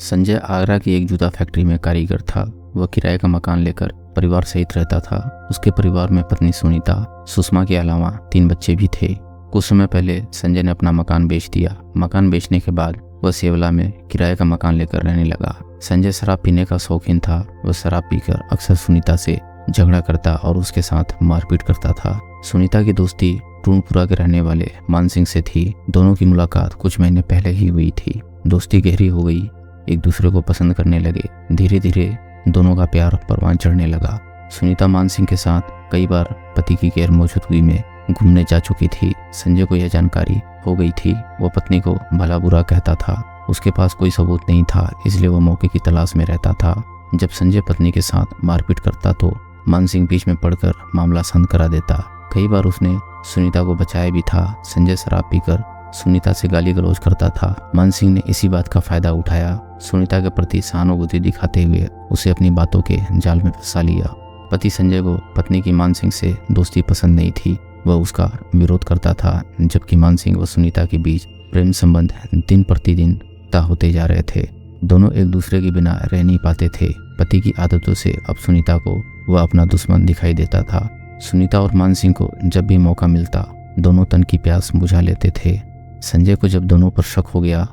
संजय आगरा की एक जूता फैक्ट्री में कारीगर था। वह किराए का मकान लेकर परिवार सहित रहता था। उसके परिवार में पत्नी सुनीता, सुषमा के अलावा 3 बच्चे भी थे। कुछ समय पहले संजय ने अपना मकान बेच दिया। मकान बेचने के बाद वह सेवला में किराए का मकान लेकर रहने लगा। संजय शराब पीने का शौकीन था। वह शराब पीकर अक्सर सुनीता से झगड़ा करता और उसके साथ मारपीट करता था। सुनीता की दोस्ती टूनपुरा के रहने वाले मान सिंह से थी। दोनों की मुलाकात कुछ महीने पहले ही हुई थी। दोस्ती गहरी हो गई, एक दूसरे को पसंद करने लगे। धीरे धीरे दोनों का प्यार परवान चढ़ने लगा। सुनीता मान सिंह के साथ कई बार पति की गैर मौजूदगी में घूमने जा चुकी थी। संजय को यह जानकारी हो गई थी। वो पत्नी को भला बुरा कहता था। उसके पास कोई सबूत नहीं था, इसलिए वो मौके की तलाश में रहता था। जब संजय पत्नी के साथ मारपीट करता तो मान सिंह बीच में पड़कर मामला शांत करा देता। कई बार उसने सुनीता को बचाया भी था। संजय शराब पीकर सुनीता से गाली गलौज करता था। मान सिंह ने इसी बात का फायदा उठाया। सुनीता के प्रति सहानुभूति दिखाते हुए उसे अपनी बातों के जाल में फंसा लिया। पति संजय को पत्नी की मान सिंह से दोस्ती पसंद नहीं थी। वह उसका विरोध करता था, जबकि मान सिंह व सुनीता के बीच प्रेम संबंध दिन प्रतिदिन तय होते जा रहे थे। दोनों एक दूसरे के बिना रह नहीं पाते थे। पति की आदतों से अब सुनीता को वह अपना दुश्मन दिखाई देता था। सुनीता और मान सिंह को जब भी मौका मिलता दोनों तन की प्यास बुझा लेते थे। संजय को जब दोनों पर शक हो गया,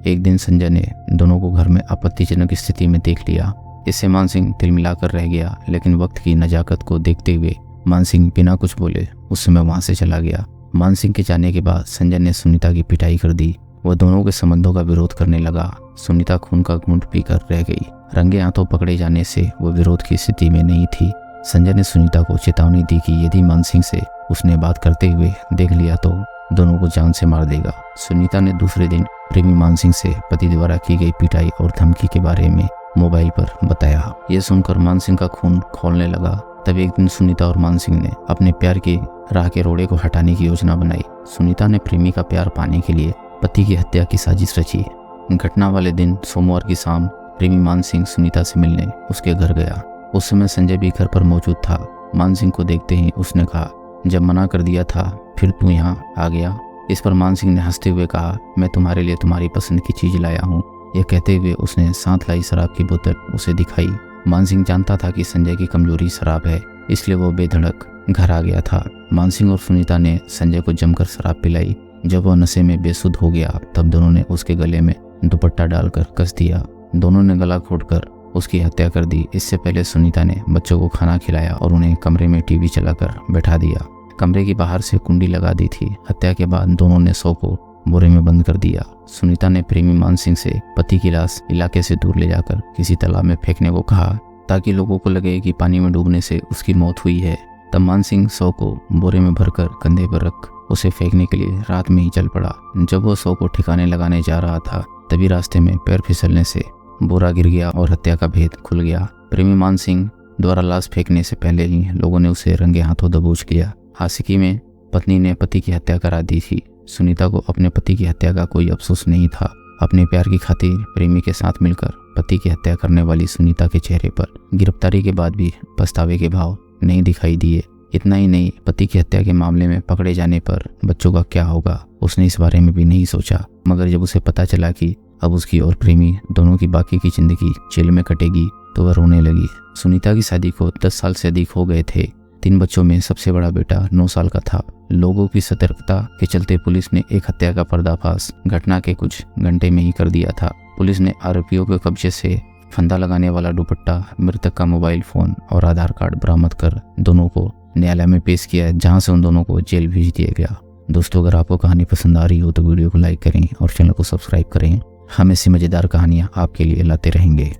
एक दिन संजय ने दोनों को घर में आपत्तिजनक स्थिति में देख लिया। इससे मान सिंह तिलमिलाकर रह गया, लेकिन वक्त की नजाकत को देखते हुए मान सिंह बिना कुछ बोले उस समय वहां से चला गया। मान सिंह के जाने के बाद संजय ने सुनीता की पिटाई कर दी। वह दोनों के संबंधों का विरोध करने लगा। सुनीता खून का घूंट पीकर रह गई। रंगे हाथों पकड़े जाने से वह विरोध की स्थिति में नहीं थी। संजय ने सुनीता को चेतावनी दी कि यदि मान सिंह से उसने बात करते हुए देख लिया तो दोनों को जान से मार देगा। सुनीता ने दूसरे दिन प्रेमी मान सिंह से पति द्वारा की गई पिटाई और धमकी के बारे में मोबाइल पर बताया। यह सुनकर मान सिंह का खून खौलने लगा। तब एक दिन सुनीता और मान सिंह ने अपने प्यार की राह के रोड़े को हटाने की योजना बनाई। सुनीता ने प्रेमी का प्यार पाने के लिए पति की हत्या की साजिश रची। घटना वाले दिन सोमवार की शाम प्रेमी मान सिंह सुनीता से मिलने उसके घर गया। उस समय संजय भी घर पर मौजूद था। मान सिंह को देखते ही उसने कहा, जब मना कर दिया था फिर तू यहाँ आ गया। इस पर मान सिंह ने हंसते हुए कहा, मैं तुम्हारे लिए तुम्हारी पसंद की चीज लाया हूँ। यह कहते हुए उसने साथ लाई शराब की बोतल उसे दिखाई। मान सिंह जानता था कि संजय की कमजोरी शराब है, इसलिए वो बेधड़क घर आ गया था। मान सिंह और सुनीता ने संजय को जमकर शराब पिलाई। जब वह नशे में बेसुध हो गया तब दोनों ने उसके गले में दुपट्टा डालकर कस दिया। दोनों ने गला घोटकर उसकी हत्या कर दी। इससे पहले सुनीता ने बच्चों को खाना खिलाया और उन्हें कमरे में टीवी चलाकर बैठा दिया। कमरे की बाहर से कुंडी लगा दी थी। हत्या के बाद दोनों ने शव को बोरे में बंद कर दिया। सुनीता ने प्रेमी मान सिंह से पति की लाश इलाके से दूर ले जाकर किसी तालाब में फेंकने को कहा, ताकि लोगों को लगे कि पानी में डूबने से उसकी मौत हुई है। तब मान सिंह शव को बोरे में भरकर कंधे पर रख उसे फेंकने के लिए रात में ही चल पड़ा। जब वो शव को ठिकाने लगाने जा रहा था तभी रास्ते में पैर फिसलने से बोरा गिर गया और हत्या का भेद खुल गया। प्रेमी मान सिंह द्वारा लाश फेंकने से पहले ही लोगों ने उसे रंगे हाथों दबोच लिया। आशिकी में पत्नी ने पति की हत्या करा दी थी। सुनीता को अपने पति की हत्या का कोई अफसोस नहीं था। अपने प्यार की खातिर प्रेमी के साथ मिलकर पति की हत्या करने वाली सुनीता के चेहरे पर गिरफ्तारी के बाद भी पछतावे के भाव नहीं दिखाई दिए। इतना ही नहीं, पति की हत्या के मामले में पकड़े जाने पर बच्चों का क्या होगा, उसने इस बारे में भी नहीं सोचा। मगर जब उसे पता चला कि अब उसकी और प्रेमी दोनों की बाकी की जिंदगी जेल में कटेगी तो वह रोने लगी। सुनीता की शादी को 10 साल से अधिक हो गए थे। 3 बच्चों में सबसे बड़ा बेटा 9 साल का था। लोगों की सतर्कता के चलते पुलिस ने एक हत्या का पर्दाफाश घटना के कुछ घंटे में ही कर दिया था। पुलिस ने आरोपियों के कब्जे से फंदा लगाने वाला दुपट्टा, मृतक का मोबाइल फोन और आधार कार्ड बरामद कर दोनों को न्यायालय में पेश किया, जहां से उन दोनों को जेल भेज दिया गया। दोस्तों, अगर आपको कहानी पसंद आ रही हो तो वीडियो को लाइक करें और चैनल को सब्सक्राइब करें। हम ऐसी मजेदार कहानियां आपके लिए लाते रहेंगे।